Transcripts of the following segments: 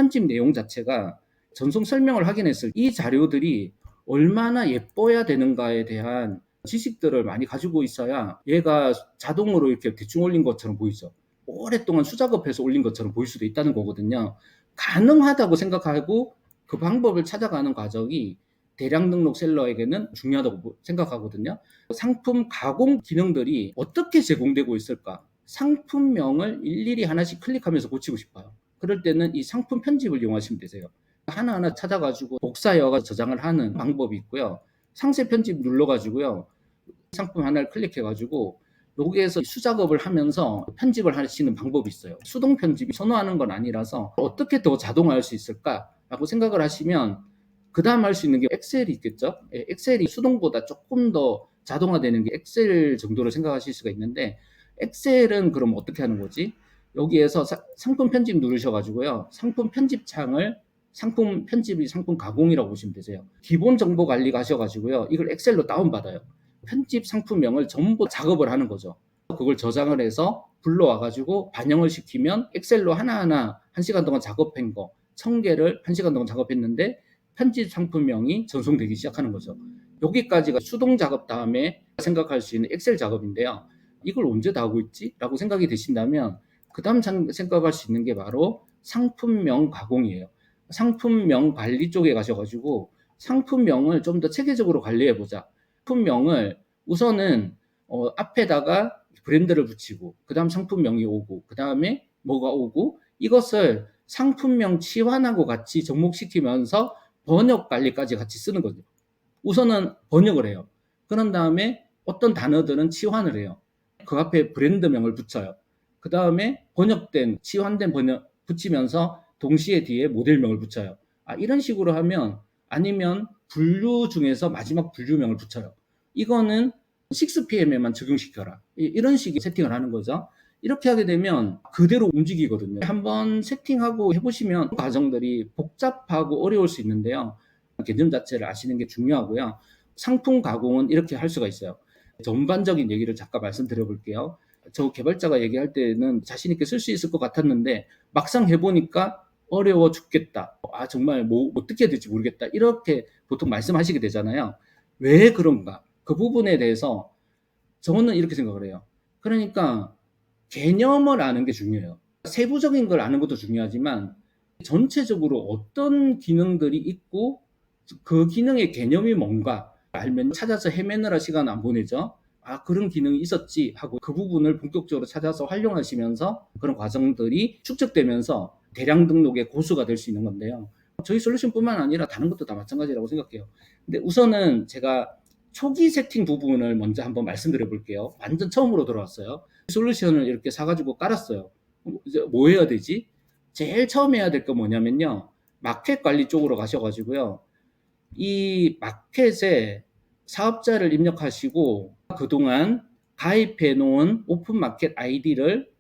편집 내용 자체가 전송 설명을 확인했을 때 이 자료들이 얼마나 예뻐야 되는가에 대한 지식들을 많이 가지고 있어야 얘가 자동으로 이렇게 대충 올린 것처럼 보이죠. 오랫동안 수작업해서 올린 것처럼 보일 수도 있다는 거거든요. 가능하다고 생각하고 그 방법을 찾아가는 과정이 대량 등록 셀러에게는 중요하다고 생각하거든요. 상품 가공 기능들이 어떻게 제공되고 있을까? 상품명을 일일이 하나씩 클릭하면서 고치고 싶어요. 그럴 때는 이 상품 편집을 이용하시면 되세요. 하나하나 찾아가지고 복사해서 저장을 하는 방법이 있고요. 상세 편집 눌러가지고요. 상품 하나를 클릭해가지고 여기에서 수작업을 하면서 편집을 하시는 방법이 있어요. 수동 편집이 선호하는 건 아니라서 어떻게 더 자동화할 수 있을까라고 생각을 하시면 그 다음 할 수 있는 게 엑셀이 있겠죠. 엑셀이 수동보다 조금 더 자동화되는 게 엑셀 정도로 생각하실 수가 있는데, 엑셀은 그럼 어떻게 하는 거지? 여기에서 상품 편집 누르셔가지고요. 상품 편집 창을 상품 편집이 상품 가공이라고 보시면 되세요. 기본 정보 관리 가셔가지고요. 이걸 엑셀로 다운받아요. 편집 상품명을 전부 작업을 하는 거죠. 그걸 저장을 해서 불러와가지고 반영을 시키면 엑셀로 하나하나 1시간 동안 작업한 거 1000개를 1시간 동안 작업했는데 편집 상품명이 전송되기 시작하는 거죠. 여기까지가 수동 작업 다음에 생각할 수 있는 엑셀 작업인데요. 이걸 언제 다 하고 있지? 라고 생각이 되신다면 그 다음 생각할 수 있는 게 바로 상품명 가공이에요. 상품명 관리 쪽에 가셔가지고 상품명을 좀 더 체계적으로 관리해보자. 상품명을 우선은 앞에다가 브랜드를 붙이고 그 다음 상품명이 오고 그 다음에 뭐가 오고 이것을 상품명 치환하고 같이 접목시키면서 번역 관리까지 같이 쓰는 거죠. 우선은 번역을 해요. 그런 다음에 어떤 단어들은 치환을 해요. 그 앞에 브랜드명을 붙여요. 그 다음에 번역된 치환된 번역 붙이면서 동시에 뒤에 모델명을 붙여요. 이런 식으로 하면, 아니면 분류 중에서 마지막 분류명을 붙여요. 이거는 6PM에만 적용시켜라. 이런 식의 세팅을 하는 거죠. 이렇게 하게 되면 그대로 움직이거든요. 한번 세팅하고 해보시면 과정들이 복잡하고 어려울 수 있는데요. 개념 자체를 아시는 게 중요하고요. 상품 가공은 이렇게 할 수가 있어요. 전반적인 얘기를 잠깐 말씀드려 볼게요. 저 개발자가 얘기할 때는 자신 있게 쓸 수 있을 것 같았는데 막상 해보니까 어려워 죽겠다. 정말 뭐 어떻게 해야 될지 모르겠다. 이렇게 보통 말씀하시게 되잖아요. 왜 그런가? 그 부분에 대해서 저는 이렇게 생각을 해요. 그러니까 개념을 아는 게 중요해요. 세부적인 걸 아는 것도 중요하지만 전체적으로 어떤 기능들이 있고 그 기능의 개념이 뭔가 알면 찾아서 헤매느라 시간 안 보내죠. 그런 기능이 있었지 하고 그 부분을 본격적으로 찾아서 활용하시면서 그런 과정들이 축적되면서 대량 등록의 고수가 될 수 있는 건데요. 저희 솔루션뿐만 아니라 다른 것도 다 마찬가지라고 생각해요. 근데 우선은 제가 초기 세팅 부분을 먼저 한번 말씀드려 볼게요. 완전 처음으로 들어왔어요. 솔루션을 이렇게 사가지고 깔았어요. 이제 뭐 해야 되지? 제일 처음 해야 될 거 뭐냐면요. 마켓 관리 쪽으로 가셔가지고요. 이 마켓에 사업자를 입력하시고 그동안 가입해 놓은 오픈마켓 아이디를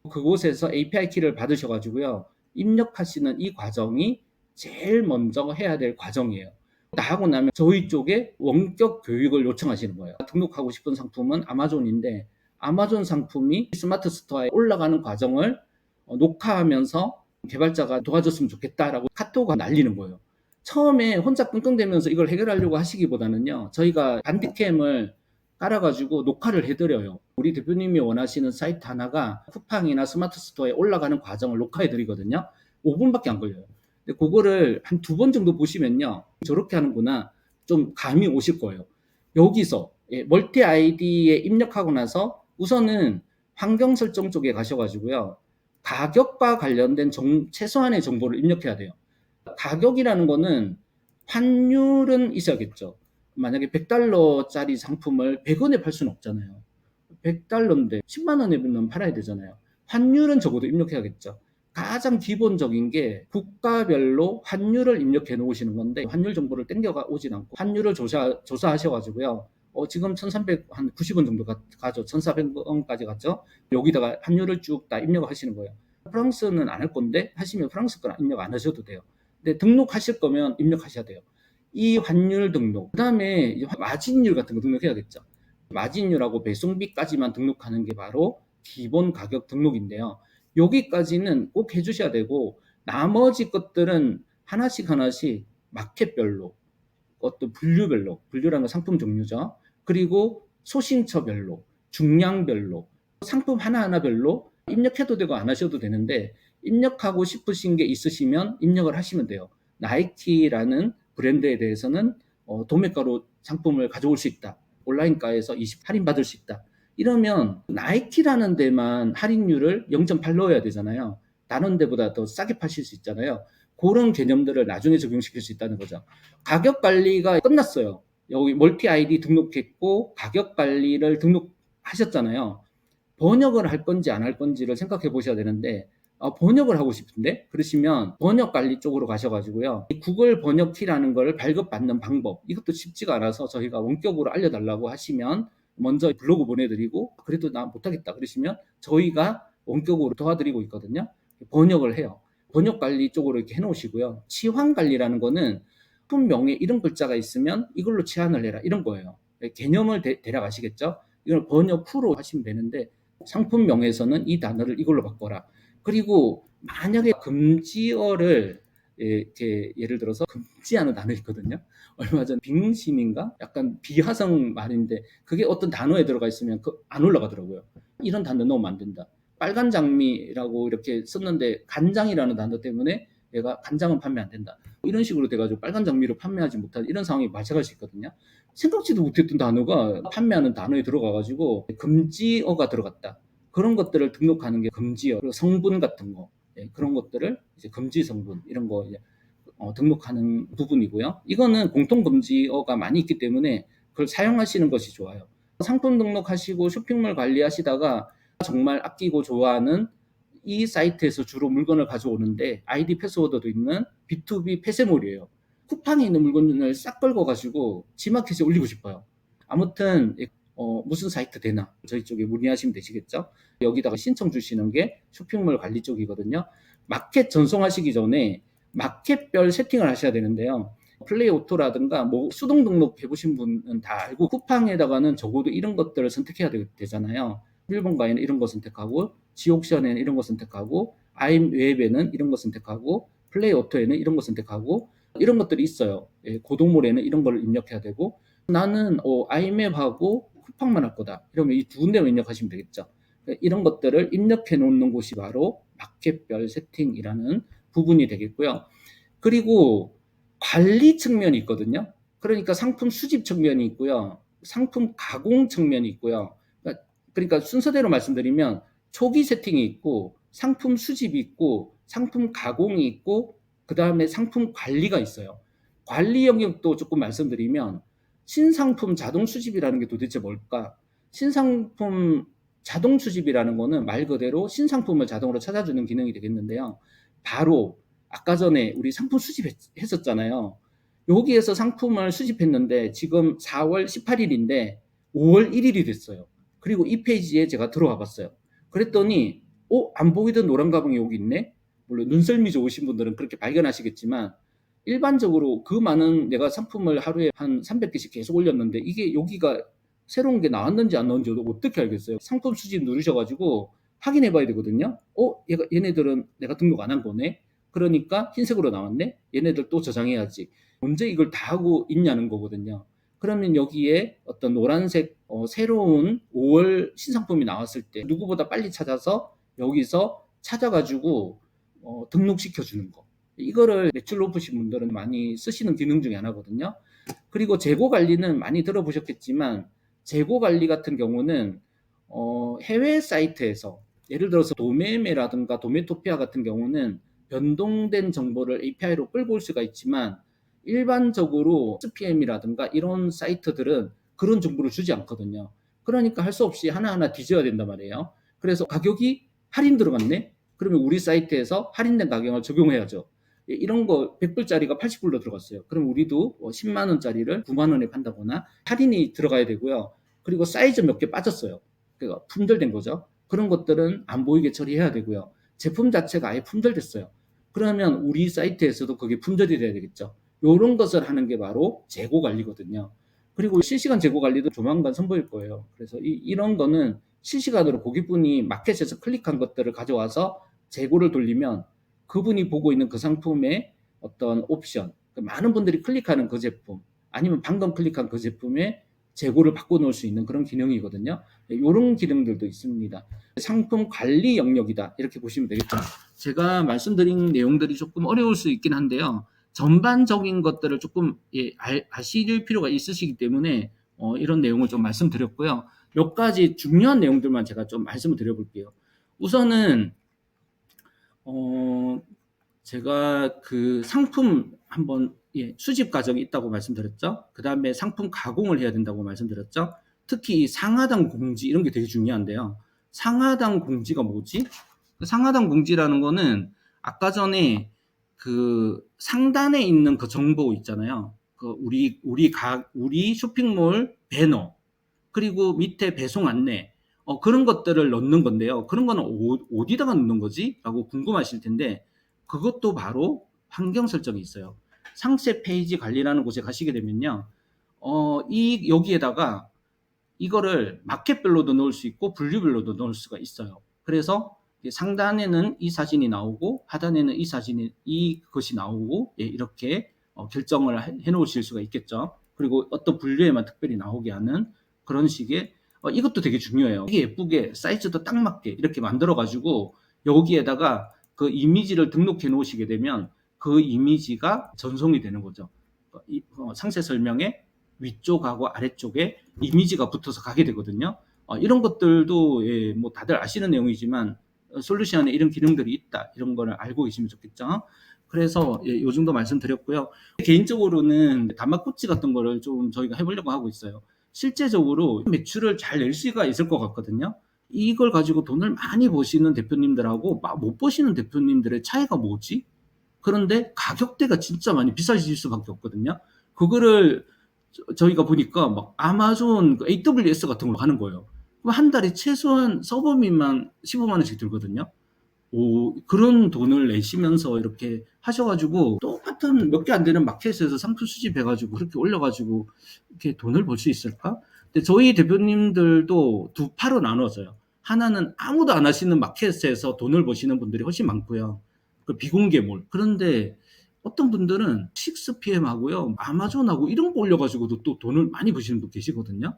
그곳에서 API 키를 받으셔가지고요. 입력하시는 이 과정이 제일 먼저 해야 될 과정이에요. 다 하고 나면 저희 쪽에 원격 교육을 요청하시는 거예요. 등록하고 싶은 상품은 아마존인데 아마존 상품이 스마트 스토어에 올라가는 과정을 녹화하면서 개발자가 도와줬으면 좋겠다라고 카톡을 날리는 거예요. 처음에 혼자 끙끙대면서 이걸 해결하려고 하시기보다는요. 저희가 반디캠을 깔아가지고 녹화를 해드려요. 우리 대표님이 원하시는 사이트 하나가 쿠팡이나 스마트 스토어에 올라가는 과정을 녹화해드리거든요. 5분밖에 안 걸려요. 근데 그거를 한 2번 정도 보시면요. 저렇게 하는구나. 좀 감이 오실 거예요. 여기서 멀티 아이디에 입력하고 나서 우선은 환경 설정 쪽에 가셔가지고요. 가격과 관련된 최소한의 정보를 입력해야 돼요. 가격이라는 거는 환율은 있어야겠죠. 만약에 $100짜리 상품을 100원에 팔 수는 없잖아요. 100달러인데 10만 원에는 팔아야 되잖아요. 환율은 적어도 입력해야겠죠. 가장 기본적인 게 국가별로 환율을 입력해 놓으시는 건데 환율 정보를 땡겨 오진 않고 환율을 조사하셔가지고요. 지금 1390원 정도 가죠. 1400원까지 갔죠. 여기다가 환율을 쭉 다 입력하시는 거예요. 프랑스는 안 할 건데 하시면 프랑스 건 입력 안 하셔도 돼요. 근데 등록하실 거면 입력하셔야 돼요. 이 환율 등록, 그 다음에 마진율 같은 거 등록해야겠죠. 마진율하고 배송비까지만 등록하는 게 바로 기본 가격 등록인데요. 여기까지는 꼭 해주셔야 되고 나머지 것들은 하나씩 하나씩 마켓별로 어떤 분류라는 건 상품 종류죠. 그리고 소싱처별로, 중량별로, 상품 하나하나별로 입력해도 되고 안 하셔도 되는데 입력하고 싶으신 게 있으시면 입력을 하시면 돼요. 나이키라는 브랜드에 대해서는 도매가로 상품을 가져올 수 있다. 온라인가에서 20 할인 받을 수 있다. 이러면 나이키라는 데만 할인율을 0.8 넣어야 되잖아요. 다른 데보다 더 싸게 파실 수 있잖아요. 그런 개념들을 나중에 적용시킬 수 있다는 거죠. 가격 관리가 끝났어요. 여기 멀티 아이디 등록했고 가격 관리를 등록하셨잖아요. 번역을 할 건지 안 할 건지를 생각해 보셔야 되는데 번역을 하고 싶은데 그러시면 번역 관리 쪽으로 가셔가지고요. 구글 번역키라는 걸 발급받는 방법 이것도 쉽지가 않아서 저희가 원격으로 알려달라고 하시면 먼저 블로그 보내드리고 그래도 나 못하겠다 그러시면 저희가 원격으로 도와드리고 있거든요. 번역을 해요. 번역 관리 쪽으로 이렇게 해놓으시고요. 치환 관리라는 거는 품명에 이런 글자가 있으면 이걸로 치환을 해라 이런 거예요. 개념을 대략 아시겠죠? 이걸 번역 후로 하시면 되는데 상품명에서는 이 단어를 이걸로 바꿔라. 그리고 만약에 금지어를 이렇게 예를 들어서 금지하는 단어 있거든요. 얼마 전 빙심인가? 약간 비하성 말인데 그게 어떤 단어에 들어가 있으면 안 올라가더라고요. 이런 단어 넣으면 안 된다. 빨간 장미라고 이렇게 썼는데 간장이라는 단어 때문에 얘가 간장은 판매 안 된다. 이런 식으로 돼가지고 빨간 장미를 판매하지 못한 이런 상황이 발생할 수 있거든요. 생각지도 못했던 단어가 판매하는 단어에 들어가가지고 금지어가 들어갔다. 그런 것들을 등록하는 게 금지어, 그리고 성분 같은 거, 그런 것들을 이제 금지 성분 이런 거 이제 등록하는 부분이고요. 이거는 공통 금지어가 많이 있기 때문에 그걸 사용하시는 것이 좋아요. 상품 등록하시고 쇼핑몰 관리하시다가 정말 아끼고 좋아하는 이 사이트에서 주로 물건을 가져오는데 아이디 패스워드도 있는 B2B 폐쇄몰이에요. 쿠팡에 있는 물건을 싹 긁어가지고 지마켓에 올리고 싶어요. 아무튼 무슨 사이트 되나 저희 쪽에 문의하시면 되시겠죠. 여기다가 신청 주시는 게 쇼핑몰 관리 쪽이거든요. 마켓 전송하시기 전에 마켓별 세팅을 하셔야 되는데요. 플레이 오토라든가 뭐 수동 등록 해보신 분은 다 알고 쿠팡에다가는 적어도 이런 것들을 선택해야 되잖아요. 일본가에는 이런 거 선택하고 지옥션에는 이런 거 선택하고 아임웹에는 이런 거 선택하고 플레이 오토에는 이런 거 선택하고 이런 것들이 있어요. 고동몰에는 이런 걸 입력해야 되고 나는 아이맵하고 쿠팡만 할 거다. 이러면 이 두 군데만 입력하시면 되겠죠. 이런 것들을 입력해 놓는 곳이 바로 마켓별 세팅이라는 부분이 되겠고요. 그리고 관리 측면이 있거든요. 그러니까 상품 수집 측면이 있고요. 상품 가공 측면이 있고요. 그러니까 순서대로 말씀드리면 초기 세팅이 있고 상품 수집이 있고 상품 가공이 있고 그 다음에 상품 관리가 있어요. 관리 영역도 조금 말씀드리면 신상품 자동 수집이라는 게 도대체 뭘까? 신상품 자동 수집이라는 거는 말 그대로 신상품을 자동으로 찾아주는 기능이 되겠는데요. 바로 아까 전에 우리 상품 수집했었잖아요. 여기에서 상품을 수집했는데 지금 4월 18일인데 5월 1일이 됐어요. 그리고 이 페이지에 제가 들어와 봤어요. 그랬더니 안 보이던 노란 가방이 여기 있네? 물론 눈썰미 좋으신 분들은 그렇게 발견하시겠지만 일반적으로 그 많은 내가 상품을 하루에 한 300개씩 계속 올렸는데 이게 여기가 새로운 게 나왔는지 안 나왔는지 어떻게 알겠어요? 상품 수집 누르셔가지고 확인해 봐야 되거든요. 얘네들은 내가 등록 안 한 거네? 그러니까 흰색으로 나왔네? 얘네들 또 저장해야지. 언제 이걸 다 하고 있냐는 거거든요. 그러면 여기에 어떤 노란색 새로운 5월 신상품이 나왔을 때 누구보다 빨리 찾아서 여기서 찾아가지고 등록시켜 주는 거. 이거를 매출 높으신 분들은 많이 쓰시는 기능 중에 하나거든요. 그리고 재고 관리는 많이 들어보셨겠지만 재고 관리 같은 경우는 해외 사이트에서 예를 들어서 도매매라든가 도매토피아 같은 경우는 변동된 정보를 API로 끌고 올 수가 있지만 일반적으로 SPM이라든가 이런 사이트들은 그런 정보를 주지 않거든요. 그러니까 할 수 없이 하나하나 뒤져야 된단 말이에요. 그래서 가격이 할인 들어갔네? 그러면 우리 사이트에서 할인된 가격을 적용해야죠. 이런 거 100불짜리가 80불로 들어갔어요. 그럼 우리도 10만 원짜리를 9만 원에 판다거나 할인이 들어가야 되고요. 그리고 사이즈 몇 개 빠졌어요. 그러니까 품절된 거죠. 그런 것들은 안 보이게 처리해야 되고요. 제품 자체가 아예 품절됐어요. 그러면 우리 사이트에서도 그게 품절이 돼야 되겠죠. 이런 것을 하는 게 바로 재고 관리거든요. 그리고 실시간 재고 관리도 조만간 선보일 거예요. 그래서 이런 거는 실시간으로 고객분이 마켓에서 클릭한 것들을 가져와서 재고를 돌리면 그분이 보고 있는 그 상품의 어떤 옵션, 많은 분들이 클릭하는 그 제품, 아니면 방금 클릭한 그 제품의 재고를 바꿔놓을 수 있는 그런 기능이거든요. 이런 기능들도 있습니다. 상품 관리 영역이다 이렇게 보시면 되겠죠. 제가 말씀드린 내용들이 조금 어려울 수 있긴 한데요. 전반적인 것들을 조금 아실 필요가 있으시기 때문에 이런 내용을 좀 말씀드렸고요. 몇 가지 중요한 내용들만 제가 좀 말씀을 드려볼게요. 우선은 제가 그 상품 한번 수집 과정이 있다고 말씀드렸죠. 그 다음에 상품 가공을 해야 된다고 말씀드렸죠. 특히 상하단 공지 이런 게 되게 중요한데요. 상하단 공지가 뭐지? 상하단 공지라는 거는 아까 전에 그 상단에 있는 그 정보 있잖아요. 그 우리 쇼핑몰 배너, 그리고 밑에 배송 안내, 그런 것들을 넣는 건데요. 그런 거는 어디다가 넣는 거지? 라고 궁금하실 텐데, 그것도 바로 환경 설정이 있어요. 상세 페이지 관리라는 곳에 가시게 되면요. 여기에다가 이거를 마켓별로도 넣을 수 있고 분류별로도 넣을 수가 있어요. 그래서 상단에는 이 사진이 나오고 하단에는 이것이 나오고 이렇게 결정을 해 놓으실 수가 있겠죠. 그리고 어떤 분류에만 특별히 나오게 하는 그런 식의 이것도 되게 중요해요. 되게 예쁘게 사이즈도 딱 맞게 이렇게 만들어 가지고 여기에다가 그 이미지를 등록해 놓으시게 되면 그 이미지가 전송이 되는 거죠. 상세 설명에 위쪽하고 아래쪽에 이미지가 붙어서 가게 되거든요. 이런 것들도 뭐 다들 아시는 내용이지만 솔루션에 이런 기능들이 있다 이런 거를 알고 계시면 좋겠죠. 그래서 요 정도 말씀드렸고요. 개인적으로는 단막코치 같은 거를 좀 저희가 해보려고 하고 있어요. 실제적으로 매출을 잘 낼 수가 있을 것 같거든요. 이걸 가지고 돈을 많이 버시는 대표님들하고 못 버시는 대표님들의 차이가 뭐지? 그런데 가격대가 진짜 많이 비싸질 수밖에 없거든요. 그거를 저희가 보니까 막 아마존 AWS 같은 걸로 하는 거예요. 그럼 한 달에 최소한 서버비만 15만 원씩 들거든요. 그런 돈을 내시면서 이렇게 하셔가지고 똑같은 몇 개 안 되는 마켓에서 상품 수집해가지고 그렇게 올려가지고 이렇게 돈을 벌 수 있을까? 근데 저희 대표님들도 두 파로 나눠져요. 하나는 아무도 안 하시는 마켓에서 돈을 버시는 분들이 훨씬 많고요. 그 비공개몰. 그런데 어떤 분들은 6PM하고요, 아마존하고 이런 거 올려가지고도 또 돈을 많이 버시는 분 계시거든요.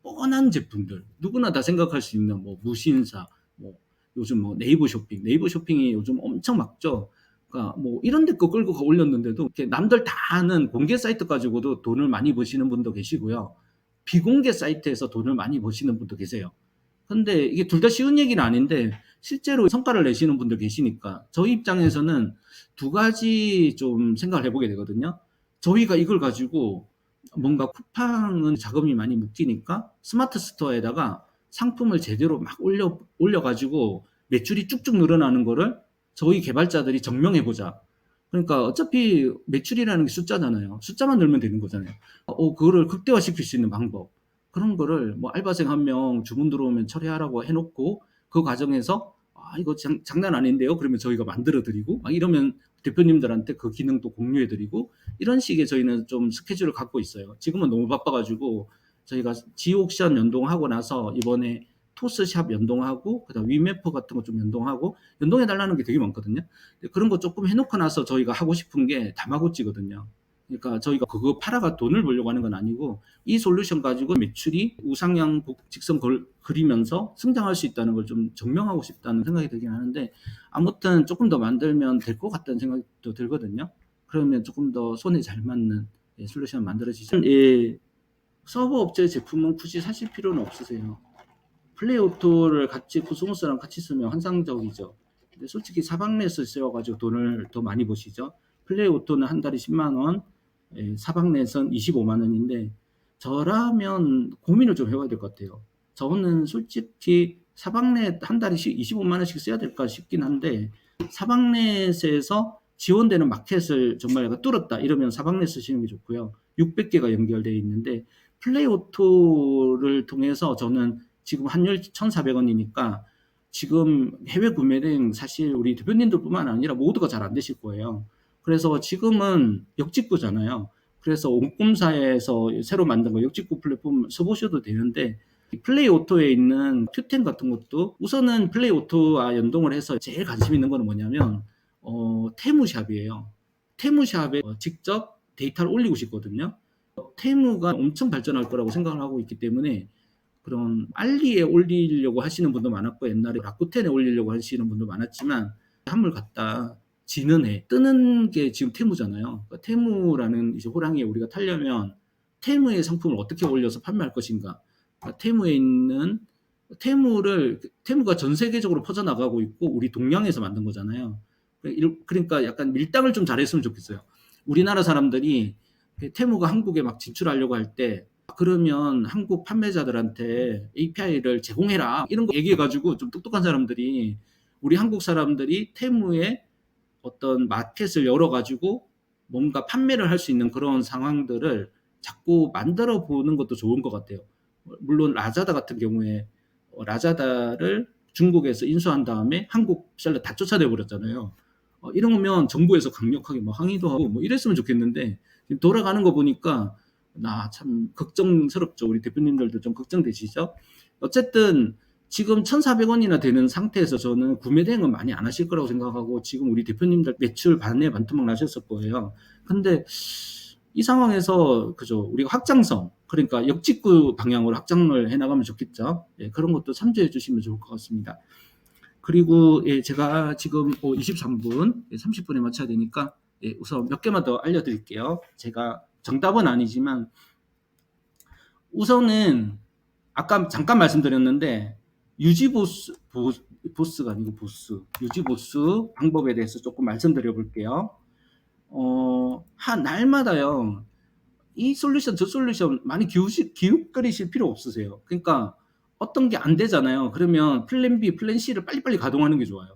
뻔한 제품들, 누구나 다 생각할 수 있는 뭐 무신사, 뭐 요즘 뭐 네이버 쇼핑이 요즘 엄청 막죠. 그러니까 뭐 이런 데 거 끌고 올렸는데도 이렇게 남들 다 아는 공개 사이트 가지고도 돈을 많이 버시는 분도 계시고요. 비공개 사이트에서 돈을 많이 버시는 분도 계세요. 근데 이게 둘 다 쉬운 얘기는 아닌데 실제로 성과를 내시는 분들 계시니까 저희 입장에서는 두 가지 좀 생각을 해보게 되거든요. 저희가 이걸 가지고 뭔가 쿠팡은 자금이 많이 묶이니까 스마트 스토어에다가 상품을 제대로 막 올려가지고 매출이 쭉쭉 늘어나는 거를 저희 개발자들이 증명해보자. 그러니까 어차피 매출이라는 게 숫자잖아요. 숫자만 늘면 되는 거잖아요. 그거를 극대화시킬 수 있는 방법. 그런 거를 뭐 알바생 한 명 주문 들어오면 처리하라고 해놓고 그 과정에서 이거 장난 아닌데요? 그러면 저희가 만들어 드리고 막 이러면 대표님들한테 그 기능도 공유해 드리고 이런 식의 저희는 좀 스케줄을 갖고 있어요. 지금은 너무 바빠가지고 저희가 지옥션 연동하고 나서 이번에 토스샵 연동하고 그다음 위메퍼 같은 거 좀 연동하고 연동해 달라는 게 되게 많거든요. 그런 거 조금 해놓고 나서 저희가 하고 싶은 게 다마고찌거든요. 그러니까 저희가 그거 팔아가 돈을 벌려고 하는 건 아니고 이 솔루션 가지고 매출이 우상향 직선 그리면서 성장할 수 있다는 걸 좀 증명하고 싶다는 생각이 들긴 하는데 아무튼 조금 더 만들면 될 것 같다는 생각도 들거든요. 그러면 조금 더 손에 잘 맞는 솔루션 만들어지죠. 서버 업체 제품은 굳이 사실 필요는 없으세요. 플레이오토를 같이 코스모스랑 같이 쓰면 환상적이죠. 근데 솔직히 사박넷을 쓰여가지고 돈을 더 많이 버시죠. 플레이오토는 한 달에 10만 원, 사박넷은 25만 원인데 저라면 고민을 좀 해봐야 될 것 같아요. 저는 솔직히 사박넷 한 달에 25만 원씩 써야 될까 싶긴 한데 사박넷에서 지원되는 마켓을 정말 뚫었다 이러면 사박넷 쓰시는 게 좋고요. 600개가 연결되어 있는데 플레이오토를 통해서 저는 지금 환율 1,400원이니까 지금 해외 구매는 사실 우리 대표님들뿐만 아니라 모두가 잘 안 되실 거예요. 그래서 지금은 역직구잖아요. 그래서 온꿈사에서 새로 만든 거 역직구 플랫폼 써보셔도 되는데 플레이오토에 있는 q 1 같은 것도 우선은 플레이오토와 연동을 해서 제일 관심 있는 거는 뭐냐면 테무샵이에요. 테무샵에 직접 데이터를 올리고 싶거든요. 테무가 엄청 발전할 거라고 생각을 하고 있기 때문에 그런 알리에 올리려고 하시는 분도 많았고 옛날에 라쿠텐에 올리려고 하시는 분도 많았지만 한물 갔다 지는 해 뜨는 게 지금 테무잖아요. 그러니까 테무라는 이제 호랑이에 우리가 타려면 테무의 상품을 어떻게 올려서 판매할 것인가. 그러니까 테무에 있는 테무가 전 세계적으로 퍼져나가고 있고 우리 동양에서 만든 거잖아요. 그러니까 약간 밀당을 좀 잘했으면 좋겠어요. 우리나라 사람들이 테무가 한국에 막 진출하려고 할 때 그러면 한국 판매자들한테 API를 제공해라 이런 거 얘기해가지고 좀 똑똑한 사람들이 우리 한국 사람들이 테무에 어떤 마켓을 열어가지고 뭔가 판매를 할 수 있는 그런 상황들을 자꾸 만들어 보는 것도 좋은 것 같아요. 물론 라자다 같은 경우에 라자다를 중국에서 인수한 다음에 한국 셀러 다 쫓아내 버렸잖아요. 이런 거면 정부에서 강력하게 뭐 항의도 하고 뭐 이랬으면 좋겠는데 지금 돌아가는 거 보니까 나 참 걱정스럽죠. 우리 대표님들도 좀 걱정되시죠? 어쨌든 지금 1,400원이나 되는 상태에서 저는 구매 대행은 많이 안 하실 거라고 생각하고 지금 우리 대표님들 매출 반에 반토막 나셨을 거예요. 근데 이 상황에서 그죠 우리가 확장성 그러니까 역직구 방향으로 확장을 해나가면 좋겠죠. 예, 그런 것도 참조해 주시면 좋을 것 같습니다. 그리고 예, 제가 지금 23분, 30분에 맞춰야 되니까 예, 우선 몇 개만 더 알려드릴게요. 제가 정답은 아니지만 우선은 아까 잠깐 말씀드렸는데 보스가 아니고 유지 보스 방법에 대해서 조금 말씀드려 볼게요. 한 날마다요. 이 솔루션 저 솔루션 많이 기웃거리실 필요 없으세요. 그러니까 어떤 게 안 되잖아요. 그러면 플랜 B, 플랜 C를 빨리빨리 가동하는 게 좋아요.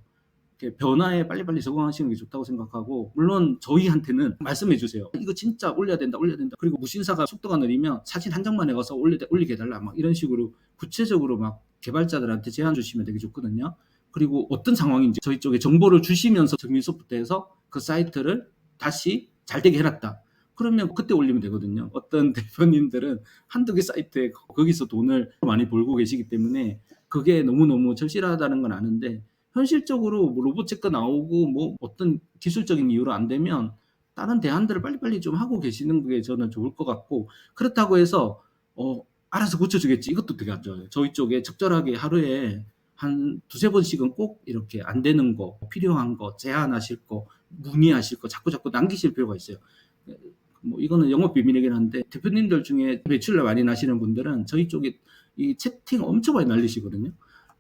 변화에 빨리빨리 적응하시는 게 좋다고 생각하고 물론 저희한테는 말씀해 주세요. 이거 진짜 올려야 된다. 그리고 무신사가 속도가 느리면 사진 한 장만에 가서 올리게 해달라. 막 이런 식으로 구체적으로 막 개발자들한테 제안 주시면 되게 좋거든요. 그리고 어떤 상황인지 저희 쪽에 정보를 주시면서 정밀소프트에서 그 사이트를 다시 잘 되게 해놨다. 그러면 그때 올리면 되거든요. 어떤 대표님들은 한두 개 사이트에 거기서 돈을 많이 벌고 계시기 때문에 그게 너무너무 절실하다는 건 아는데 현실적으로 뭐 로봇 체크 나오고 뭐 어떤 기술적인 이유로 안 되면 다른 대안들을 빨리빨리 좀 하고 계시는 게 저는 좋을 것 같고 그렇다고 해서 알아서 고쳐주겠지 이것도 되게 안 좋아요. 저희 쪽에 적절하게 하루에 한 두세 번씩은 꼭 이렇게 안 되는 거 필요한 거 제안하실 거 문의하실 거 자꾸 남기실 필요가 있어요. 뭐 이거는 영업 비밀이긴 한데 대표님들 중에 매출을 많이 나시는 분들은 저희 쪽에 이 채팅 엄청 많이 날리시거든요.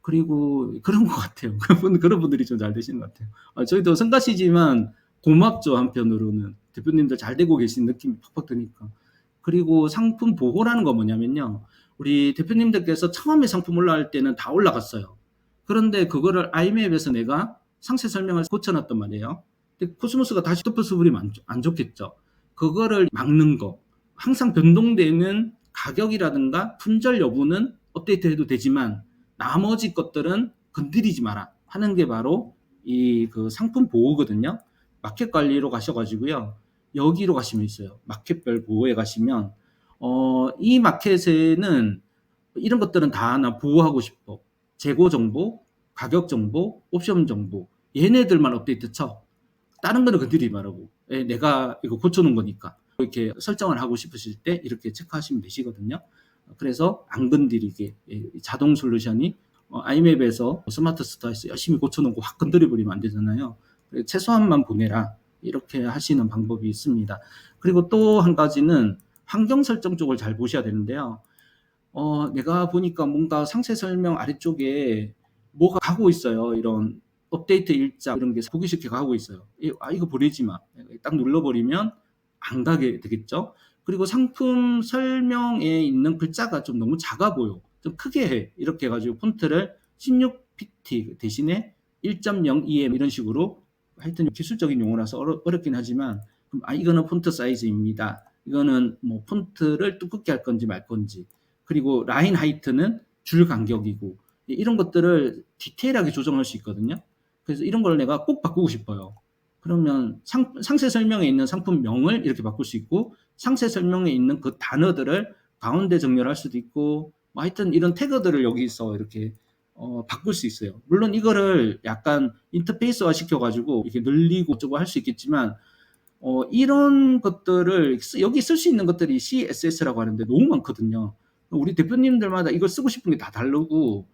그리고 그런 것 같아요. 그런 분들이 좀 잘 되시는 것 같아요. 저희도 성가시지만 고맙죠. 한편으로는 대표님들 잘 되고 계신 느낌이 팍팍 드니까. 그리고 상품 보호라는 건 뭐냐면요. 우리 대표님들께서 처음에 상품 올라갈 때는 다 올라갔어요. 그런데 그거를 아이맵에서 내가 상세 설명을 고쳐놨단 말이에요. 근데 코스모스가 다시 덮어서 버리면 안 좋겠죠. 그거를 막는 거. 항상 변동되는 가격이라든가 품절 여부는 업데이트해도 되지만 나머지 것들은 건드리지 마라 하는 게 바로 이 그 상품 보호거든요. 마켓 관리로 가셔가지고요. 여기로 가시면 있어요. 마켓별 보호에 가시면 이 마켓에는 이런 것들은 다 나 보호하고 싶어. 재고 정보, 가격 정보, 옵션 정보 얘네들만 업데이트 쳐. 다른 거는 건드리지 말라고. 내가 이거 고쳐놓은 거니까. 이렇게 설정을 하고 싶으실 때 이렇게 체크하시면 되시거든요. 그래서 안 건드리게 자동 솔루션이 아이맵에서 스마트 스토어에서 열심히 고쳐놓고 확 건드려버리면 안 되잖아요. 최소한만 보내라. 이렇게 하시는 방법이 있습니다. 그리고 또 한 가지는 환경 설정 쪽을 잘 보셔야 되는데요. 내가 보니까 뭔가 상세 설명 아래쪽에 뭐가 가고 있어요. 이런 업데이트 일자 이런 게 보기 쉽게 가고 있어요. 이거 버리지 마. 딱 눌러버리면 안 가게 되겠죠. 그리고 상품 설명에 있는 글자가 좀 너무 작아 보여. 좀 크게 해. 이렇게 해가지고 폰트를 16pt 대신에 1.02m 이런 식으로 하여튼 기술적인 용어라서 어렵긴 하지만 이거는 폰트 사이즈입니다. 이거는 뭐 폰트를 두껍게 할 건지 말 건지 그리고 라인 하이트는 줄 간격이고 이런 것들을 디테일하게 조정할 수 있거든요. 그래서 이런 걸 내가 꼭 바꾸고 싶어요. 그러면 상세 설명에 있는 상품명을 이렇게 바꿀 수 있고 상세 설명에 있는 그 단어들을 가운데 정렬할 수도 있고 뭐 하여튼 이런 태그들을 여기서 이렇게 바꿀 수 있어요. 물론 이거를 약간 인터페이스화 시켜가지고 이렇게 늘리고 어쩌고 할 수 있겠지만, 이런 것들을 여기 쓸 수 있는 것들이 CSS라고 하는데 너무 많거든요. 우리 대표님들마다 이걸 쓰고 싶은 게 다 다르고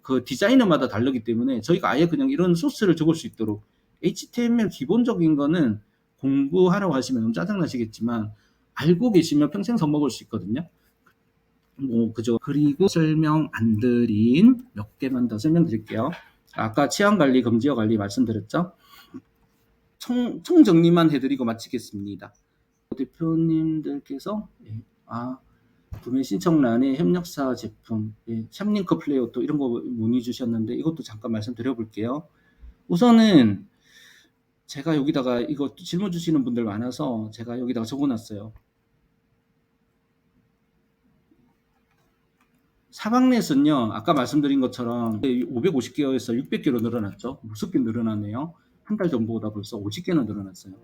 그 디자이너마다 다르기 때문에 저희가 아예 그냥 이런 소스를 적을 수 있도록 HTML 기본적인 거는 공부하라고 하시면 좀 짜증나시겠지만 알고 계시면 평생 써먹을 수 있거든요. 뭐 그죠. 그리고 설명 안 드린 몇 개만 더 설명드릴게요. 아까 치안관리, 금지어관리 말씀드렸죠. 총정리만 해드리고 마치겠습니다. 대표님들께서 구매 신청란에 협력사 제품, 샵링크 플레이어 또 이런 거 문의 주셨는데 이것도 잠깐 말씀드려볼게요. 우선은 제가 여기다가 이거 질문 주시는 분들 많아서 제가 여기다가 적어놨어요. 사방넷은요, 아까 말씀드린 것처럼 550개에서 600개로 늘어났죠. 무섭게 늘어나네요. 한 달 전보다 벌써 50개나 늘어났어요.